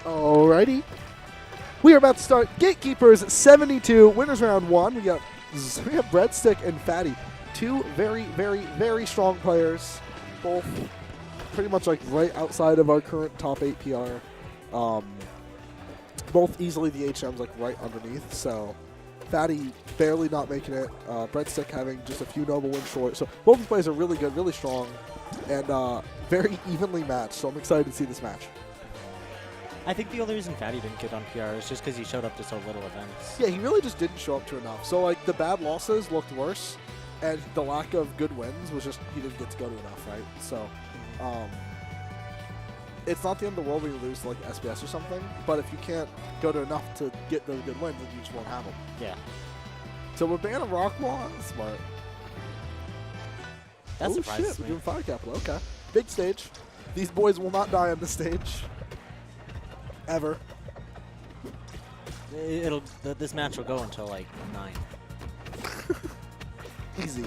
Alrighty. We are about to start Gatekeepers 72, winners round 1. We have Breadstick and Fatty. Two very, very, very strong players. Both pretty much like right outside of our current top 8 PR. Both easily the HMs like right underneath. So Fatty barely not making it. Breadstick having just a few noble wins short. So both of the players are really good, really strong, and very evenly matched. So I'm excited to see this match. I think the only reason Fatty didn't get on PR is just because he showed up to so little events. Yeah, he really just didn't show up to enough. So like the bad losses looked worse, and the lack of good wins was just he didn't get to go to enough, right? So it's not the end of the world when you lose to like SBS or something, but if you can't go to enough to get those good wins, then you just won't have them. Yeah. So we're banning Rockwall. Smart. That surprises shit, me. we're doing Fire Capital. Okay. Big stage. These boys will not die on the stage. Ever. This match will go until like 9. Easy.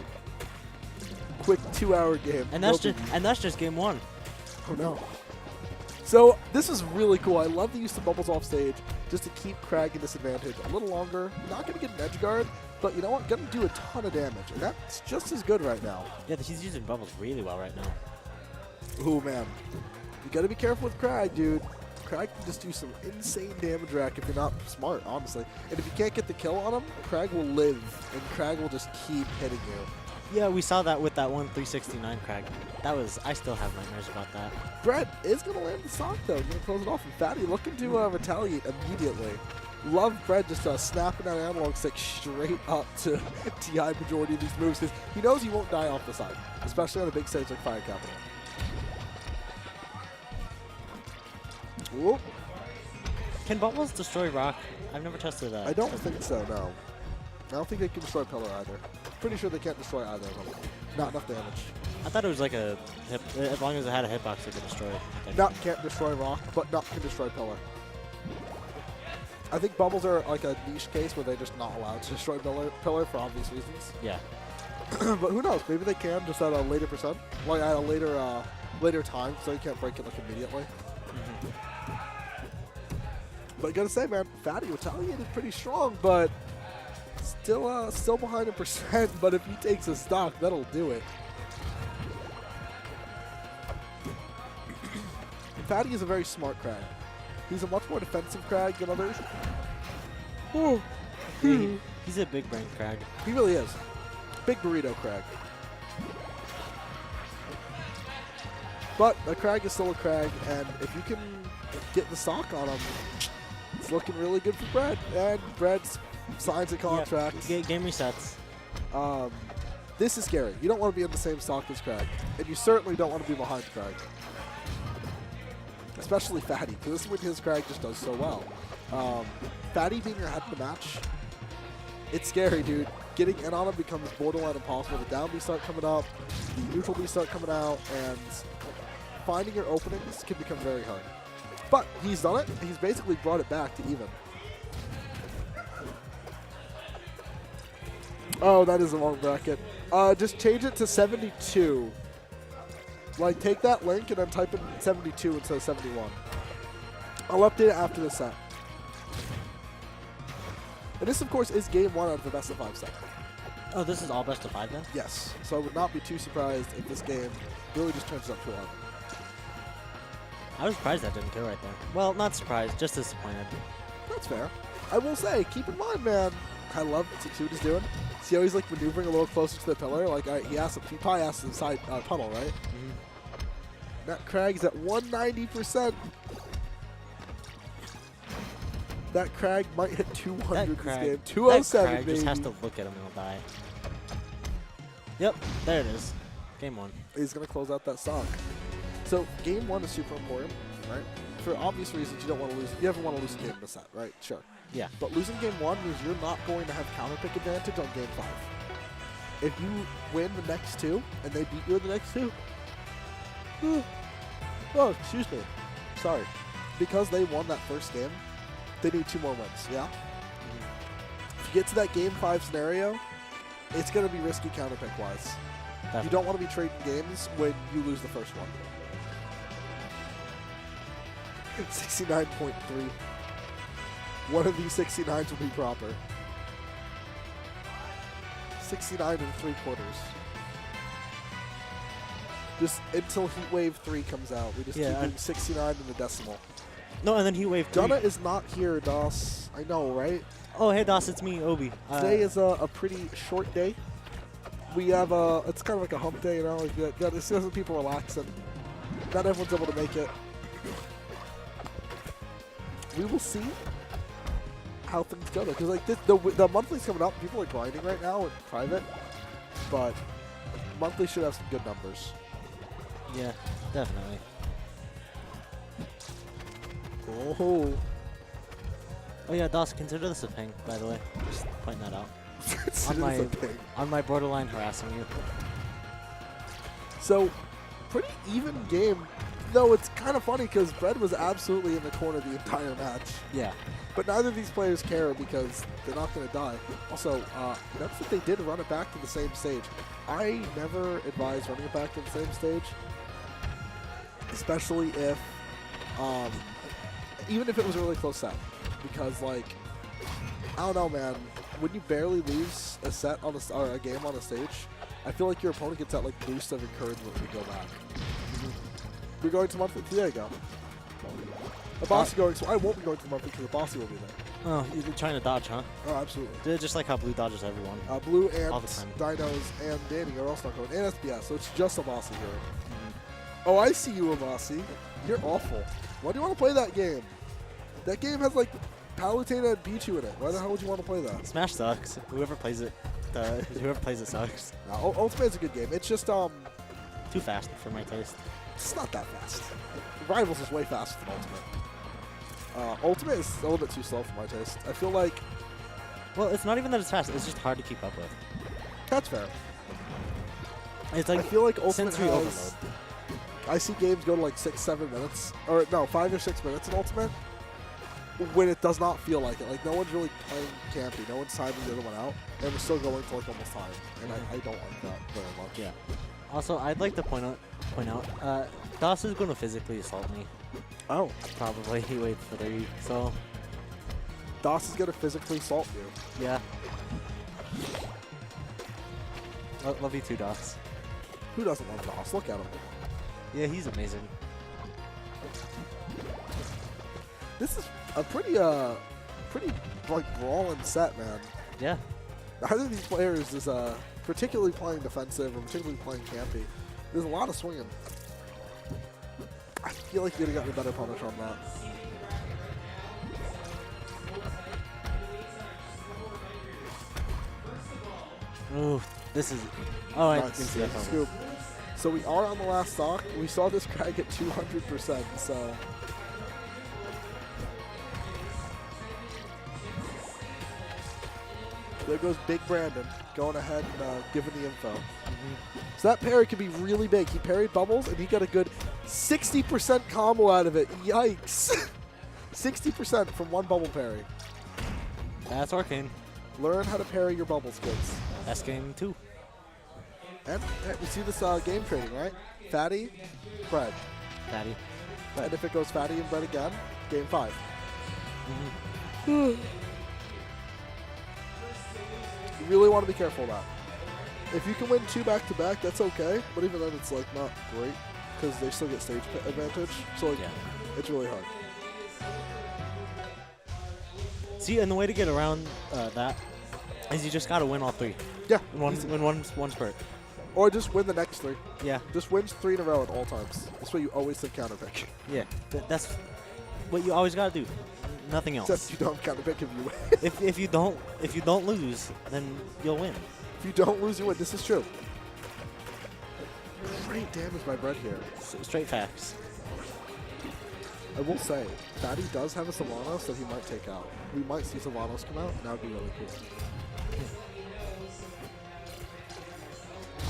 Quick 2-hour game. And that's just game 1. Oh no. So this is really cool. I love the use of bubbles off stage just to keep Kragg in disadvantage a little longer. Not going to get an edge guard, but you know what? Going to do a ton of damage, and that's just as good right now. Yeah, he's using bubbles really well right now. Oh man, you got to be careful with Kragg, dude. Kragg can just do some insane damage rack if you're not smart, honestly. And if you can't get the kill on him, Kragg will live, and Kragg will just keep hitting you. Yeah, we saw that with that one 369 Kragg. That was, I still have nightmares about that. Brett is going to land the stock, though. He's going to close it off. And Fatty looking to retaliate immediately. Love Brett just snapping that analog stick straight up to TI majority of these moves, because he knows he won't die off the side, especially on a big stage like Fire Capital. Whoop. Can bubbles destroy rock? I've never tested that. I don't think so, no. I don't think they can destroy Pillar either. Pretty sure they can't destroy either of them. Not enough damage. I thought it was like a hip, as long as it had a hitbox, it could destroy it. Not can't destroy rock, but not can destroy Pillar. I think bubbles are like a niche case where they're just not allowed to destroy Pillar for obvious reasons. Yeah. But who knows? Maybe they can just at a later percent, like at a later time, so you can't break it like immediately. But I gotta say, man, Fatty retaliated pretty strong, but still behind a percent. But if he takes a stock, that'll do it. Fatty is a very smart Kragg. He's a much more defensive Kragg than others. Oh. He's a big brain Kragg. He really is. Big burrito Kragg. But a Kragg is still a Kragg, and if you can get the stock on him, it's looking really good for Brett. And Brett signs a contract. Yeah, game resets. This is scary. You don't want to be in the same stock as Kragg, and you certainly don't want to be behind Kragg. Especially Fatty, because this is when his Kragg just does so well. Fatty being your head in the match, it's scary, dude. Getting in on him becomes borderline impossible. The down B start coming up, the neutral B start coming out, and finding your openings can become very hard. But he's done it. He's basically brought it back to even. Oh, that is the wrong bracket. Just change it to 72. Like, take that link and then type in 72 instead of 71. I'll update it after the set. And this, of course, is game 1 out of the best of 5 set. Oh, this is all best of 5 then? Yes. So I would not be too surprised if this game really just turns up to 11. I was surprised that didn't go right there. Well, not surprised, just disappointed. That's fair. I will say, keep in mind, man, I love see what he's doing. See how he's like maneuvering a little closer to the pillar? Like he probably asked the side tunnel, right? Mm-hmm. That Kragg's at 190%. That Kragg might hit 200 this game. 207, Kragg baby. just has to look at him and he'll die. Yep, there it is. Game 1. He's going to close out that stock. So game 1 is super important, right? For obvious reasons, you don't want to lose. You never want to lose a game in a set, right? Sure. Yeah. But losing game 1 means you're not going to have counter pick advantage on game 5. If you win the next 2 and they beat you in the next 2, oh, excuse me. Sorry. Because they won that first game, they need 2 more wins, yeah? If you get to that game 5 scenario, it's going to be risky counter pick wise. Definitely. You don't want to be trading games when you lose the first one. 69.3. One of these 69s will be proper. 69 3/4. Just until Heat Wave 3 comes out, we just keep doing 69 in the decimal. No, and then Heat Wave 3. Gunna is not here, Das. I know, right? Oh, hey, Das, it's me, Obi. Today is a pretty short day. We have it's kind of like a hump day, you know? Like, it's just people relaxing. Not everyone's able to make it. We will see how things go, though. Because, like, the monthly's coming up. People are grinding right now in private. But monthly should have some good numbers. Yeah, definitely. Oh. Oh, yeah, Das, consider this a ping, by the way. Just pointing that out. on On my borderline harassing you. So, pretty even game. Though it's kind of funny because Bread was absolutely in the corner the entire match. Yeah. But neither of these players care because they're not going to die. Also, notice that they did run it back to the same stage. I never advise running it back to the same stage. Especially if, even if it was a really close set. Because, like, I don't know, man. When you barely lose a set on or a game on a stage, I feel like your opponent gets that, like, boost of encouragement to go back. We're going to monthly. There you go. The bossy going, so I won't be going to the monthly because the bossy will be there. Oh, you're trying to dodge, huh? Oh, absolutely. Just like how Blue dodges everyone. Blue and all the time. Dinos and Danny are also not going. And SBS, so it's just a bossy here. Oh, I see you, Abasi. You're awful. Why do you want to play that game? That game has, like, Palutena and Pichu in it. Why the hell would you want to play that? Smash sucks. Whoever plays it sucks. No, Ultimate's a good game. It's just, Too fast for my taste. it's not that fast. Rivals is way faster than Ultimate. Ultimate is a little bit too slow for my taste. I feel like... Well, it's not even that it's fast. It's just hard to keep up with. That's fair. It's like I feel like Ultimate sensory has... overload. I see games go to like 6-7 minutes. Or, no, 5 or 6 minutes in Ultimate. When it does not feel like it. Like, no one's really playing campy. No one's timing the other one out. And we're still going for like almost time. And I don't like that very much. Yeah. Also, I'd like to point out, Das is going to physically assault me. Oh. Probably. He waits for 3, so... Das is going to physically assault you. Yeah. Love you too, Das. Who doesn't love Das? Look at him. Yeah, he's amazing. This is a pretty like brawling set, man. Yeah. Neither of these players is particularly playing defensive or particularly playing campy. There's a lot of swinging. I feel like you'd have gotten a better punish on that. Ooh, this is... Oh, I Nice. can see that Scoop. So we are on the last stock. We saw this Kragg at 200%, so... There goes Big Brandon going ahead and giving the info. So that parry could be really big. He parried Bubbles, and he got a good 60% combo out of it. Yikes. 60% from one Bubble parry. That's Orcane. Learn how to parry your Bubbles, kids. That's game 2. And you see this game trading, right? Fatty, Bread. Fatty. And if it goes Fatty and Bread again, game 5. You really want to be careful of that. If you can win 2 back-to-back, that's okay. But even then, it's like not great because they still get stage advantage. So like, it's really hard. See, and the way to get around that is you just got to win all 3. Yeah. Win one spurt. Or just win the next 3. Yeah. Just wins 3 in a row at all times. That's what you always have counter pick. Yeah. That's what you always got to do. Nothing else. Except you don't have counter pick if you win. if you don't lose, then you'll win. If you don't lose, you win. This is true. Great damage by Bread here. Straight facts. I will say, Fatty does have a Sylvanos that he might take out. We might see Sylvanos come out, and that would be really cool.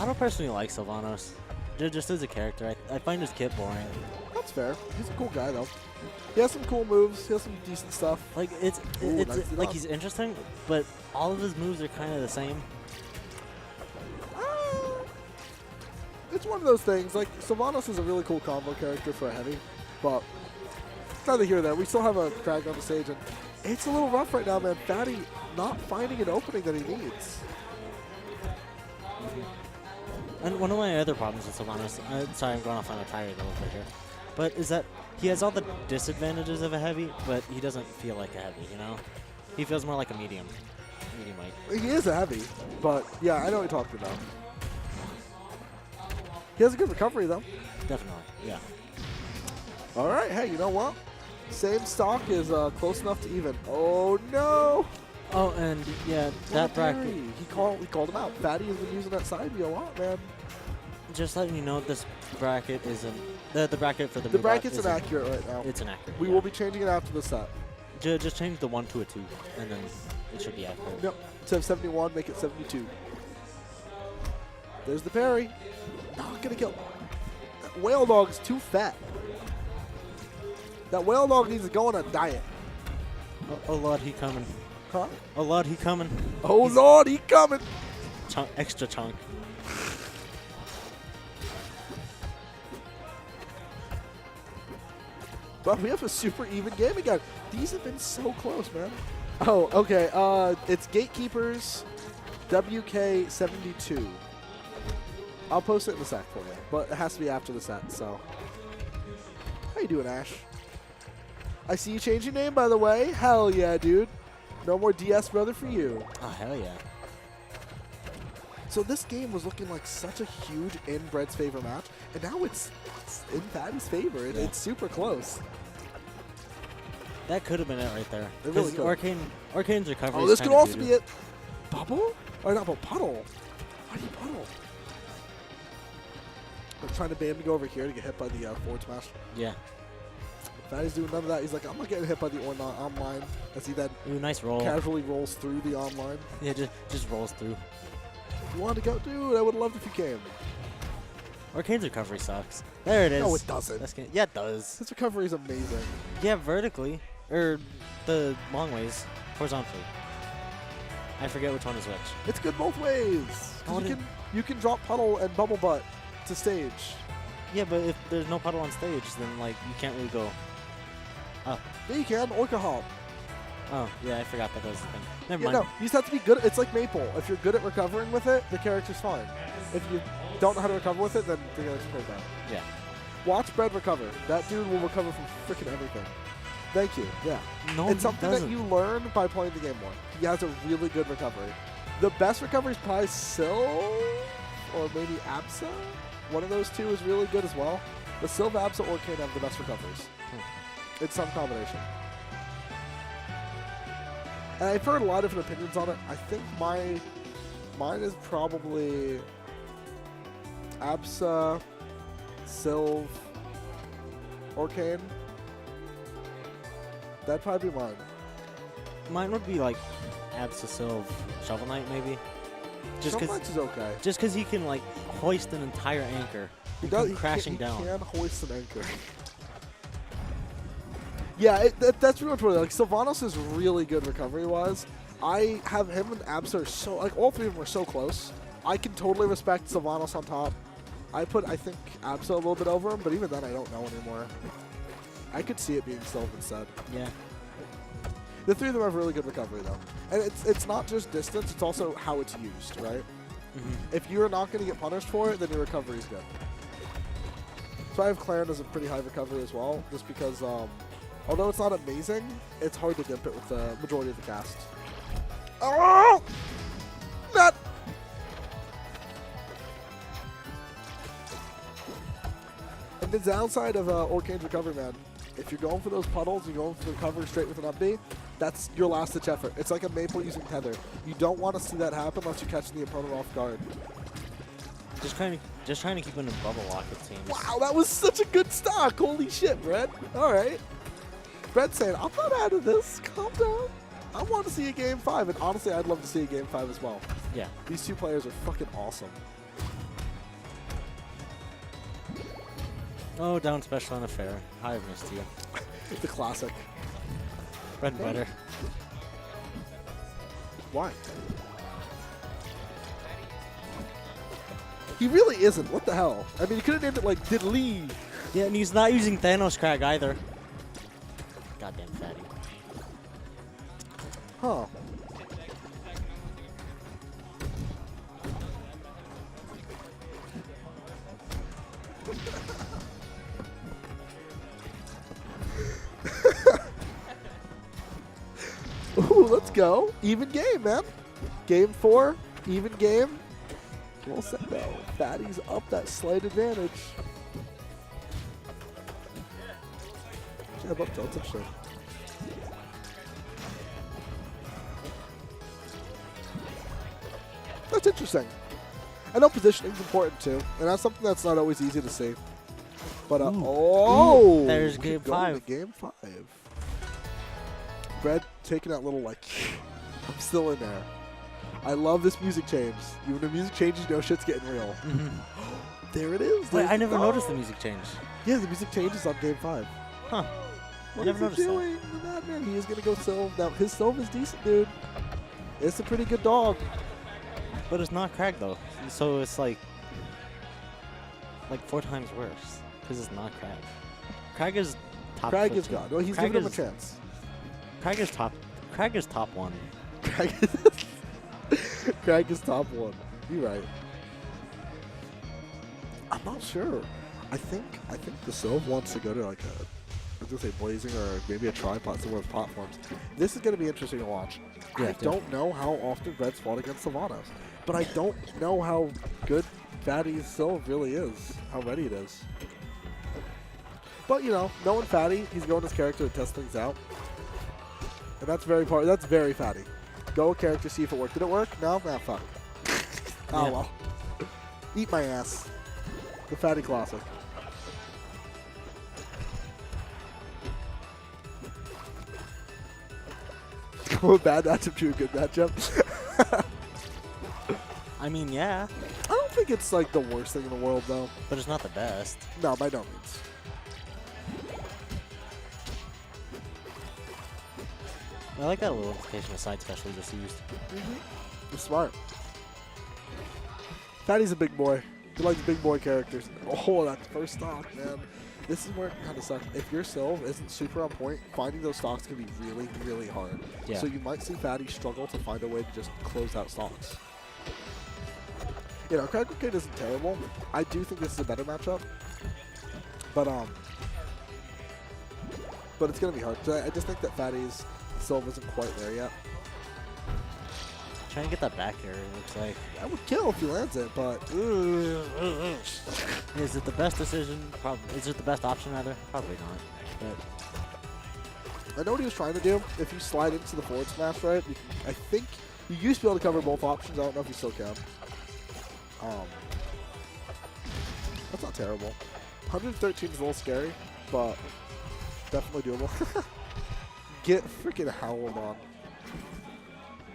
I don't personally like Sylvanos. Just as a character, I find his kit boring. That's fair. He's a cool guy, though. He has some cool moves. He has some decent stuff. Like it's nicely like done. he's interesting, but all of his moves are kind of the same. It's one of those things. Like, Sylvanos is a really cool combo character for a heavy, but neither here nor there. We still have a Kragg on the stage, and it's a little rough right now, man. Fatty not finding an opening that he needs. And one of my other problems with Sylvanos, sorry, I'm going off on a tirade a little bit here, but is that he has all the disadvantages of a heavy, but he doesn't feel like a heavy, you know? He feels more like a medium weight. He is a heavy, but yeah, I know what you're talking about. He has a good recovery, though. Definitely, yeah. All right, hey, you know what? Same stock is close enough to even. Oh, no! Oh, and yeah, that bracket. He called him out. Fatty has been using that side B a lot, man. Just letting you know, this bracket isn't the bracket for the The bracket's inaccurate right now. It's inaccurate. We will be changing it after the set. Just change the 1 to a 2, and then it should be accurate. Yep. Instead of 71, make it 72. There's the parry. Not gonna kill. That whale dog is too fat. That whale dog needs to go on a diet. Oh Lord, he coming. Huh? Oh Lord, he coming. Oh Lord, he coming. Chunk, extra chunk. But we have a super even game again. These have been so close, man. Oh, okay. It's Gatekeepers WK72. I'll post it in the SAK for you, but it has to be after the set, so. How you doing, Ash? I see you change your name, by the way. Hell yeah, dude. No more DS brother for you. Oh, hell yeah. So this game was looking like such a huge in Bread's favor match, and now it's in Fatty's favor. Yeah. It's super close. That could have been it right there. It really Because could. Orcane's recovery Oh, is this could kinda also doo-doo. be it. Bubble? Or not, but puddle. Why do you puddle? I'm trying to ban him to go over here to get hit by the forward smash. Yeah. Fatty's doing none of that. He's like, I'm not getting hit by the online. As he then Ooh, nice roll. casually rolls through the online. Yeah, just rolls through. If you wanted to go, dude, I would have loved if you came. Orcane's recovery sucks. There it is. No, it doesn't. Yeah, it does. His recovery is amazing. Yeah, vertically. Or the long ways. Horizontally. I forget which one is which. It's good both ways. 'Cause you can drop puddle and bubble butt to stage. Yeah, but if there's no puddle on stage, then like you can't really go up. Yeah, you can. Orca hop. Oh, yeah, I forgot that was the thing. Never Yeah, mind. no, you just have to be good. It's like Maple. If you're good at recovering with it, the character's fine. If you don't know how to recover with it, then the character's pretty bad. Yeah. Watch Bread recover. That dude will recover from freaking everything. Thank you. Yeah. No, It's something doesn't. that you learn by playing the game more. He has a really good recovery. The best recovery is probably Syl or maybe Absa. One of those two is really good as well. The Sylv, Absa, or Orcane have the best recoveries. It's some combination. And I've heard a lot of different opinions on it. I think mine is probably Absa, Sylv, Orcane. That'd probably be mine. Mine would be like Absa Shovel Knight maybe. Just Shovel because Knight's is okay. just because he can like hoist an entire anchor and come crashing down. He can hoist an anchor. Yeah, that's pretty much what it is. Like, Sylvanos is really good recovery-wise. I have him and Absa are so, like, all three of them are so close. I can totally respect Sylvanos on top. I think, Absa a little bit over him, but even then I don't know anymore. I could see it being Sylv instead. Yeah. The three of them have really good recovery, though. And it's not just distance, it's also how it's used, right? Mm-hmm. If you're not going to get punished for it, then your recovery is good. So I have Clarence as a pretty high recovery as well, just because, although it's not amazing, it's hard to dimp it with the majority of the cast. Oh! Not! And the downside of Orcane's recovery, man, if you're going for those puddles, you're going for the recovery straight with an up B, that's your last-ditch effort. It's like a Maple using Tether. You don't want to see that happen unless you're catching the opponent off guard. Just trying to keep him in bubble lock, it seems. Wow, that was such a good stock. Holy shit, Brett. All right. Brett's saying, I'm not out of this. Calm down. I want to see a Game 5, and honestly, I'd love to see a Game 5 as well. Yeah. These two players are fucking awesome. Oh, down special and a fair. I've missed you. The classic. Bread and butter. Why? He really isn't. What the hell? I mean, he could have named it like Diddley. Yeah, and he's not using Thanos Kragg either. Goddamn fatty. Huh. Ooh, let's go. Even game, man. Game 4, even game. Well said, though. Fatty's up that slight advantage. Yeah, up tilt, interesting. That's interesting. I know positioning's important too, and that's something that's not always easy to see. But oh, there's we game keep going 5. to game 5. Bread taking that little like, I'm still in there. I love this music change. When the music changes, you know shit's getting real. There it is. Wait, I never noticed the music change. Yeah, the music changes on game 5. Huh. What never is he noticed doing? The madman. He is going to go Sylv. Now, his Sylv is decent, dude. It's a pretty good dog. But it's not Kragg though, so it's like 4 times worse because it's not Kragg. Kragg is top. Kragg 15. is gone. Well, he's Kragg giving him a is- chance. Kragg is top. Kragg is top 1. Kragg is top 1. You're right. I'm not sure. I think the Sylv wants to go to like a, I was gonna say blazing or maybe a tripod, somewhere with platforms. This is gonna be interesting to watch. Yeah, I don't know how often Bread's fought against Sylvanos, but I don't know how good Fatty's Sylv really is, how ready it is. But you know, knowing Fatty, he's going his character to test things out. And that's very Fatty. Go a character, see if it worked. Did it work? No? Nah, fuck. Oh Yeah. well. Eat my ass. The Fatty Classic. From a bad matchup to a good matchup. I mean, yeah, I don't think it's like the worst thing in the world though. but it's not the best. No, by no means. I like that little implication of side special just used. It's smart. Fatty's a big boy. He likes big boy characters. Oh, that first stock, man. This is where it kind of sucks. If your Sylv isn't super on point, finding those stocks can be really, really hard. Yeah. So you might see Fatty struggle to find a way to just close out stocks. You know, Kragg Orcane isn't terrible. I do think this is a better matchup. But it's going to be hard. I just think that Fatty's Sylv isn't quite there yet. Trying to get that back here, it looks like. That would kill if he lands it, but Is it the best decision? Probably. Is it the best option, rather? Probably not. But I know what he was trying to do. If you slide into the forward smash, right, you can, I think you used to be able to cover both options. I don't know if you still can. That's not terrible. 113 is a little scary, but definitely doable. Get freaking howled on.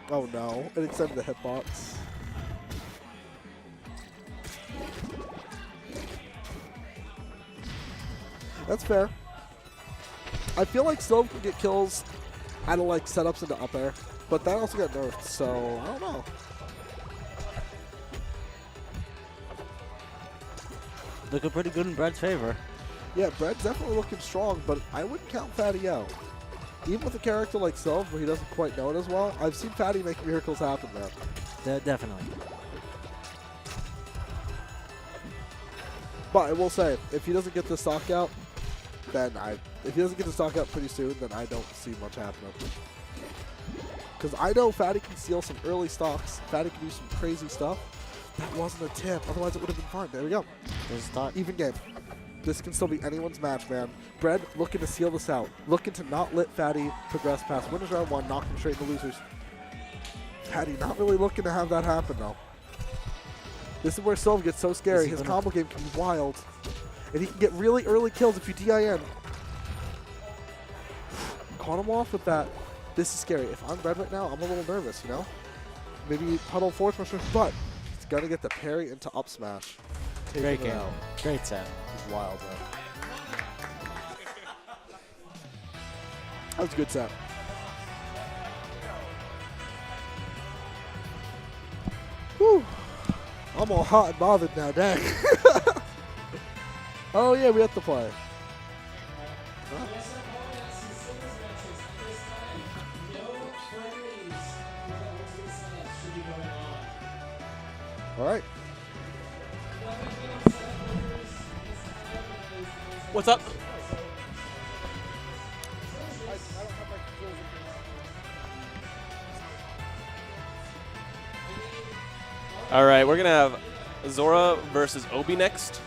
Oh no, it extended the hitbox. That's fair. I feel like Sylv can get kills out of like setups into up air, but that also got nerfed, so I don't know. looking pretty good in Bread's favor. Yeah, Bread's definitely looking strong, but I wouldn't count Fatty out. Even with a character like Sylv, where he doesn't quite know it as well, I've seen Fatty make miracles happen, man. Definitely. But I will say, if he doesn't get the stock out, then if he doesn't get the stock out pretty soon, then I don't see much happening. Because I know Fatty can steal some early stocks. Fatty can do some crazy stuff. That wasn't a tip, otherwise it would have been fine. There we go. Even game. This can still be anyone's match, man. Bread looking to seal this out. Looking to not let Fatty progress past winners round 1, knock him straight into losers. Fatty not really looking to have that happen, though. This is where Sylv gets so scary. His combo game can be wild. And he can get really early kills if you DIN. Caught him off with that. This is scary. If I'm Bread right now, I'm a little nervous, you know? Maybe puddle forward smash, but he's going to get the parry into up smash. Great game. Great set. He's wild, man. That was a good set. Whew. I'm all hot and bothered now, dang. Oh, yeah, we have to play. All right. What's up? All right, we're going to have Zora versus Obi next.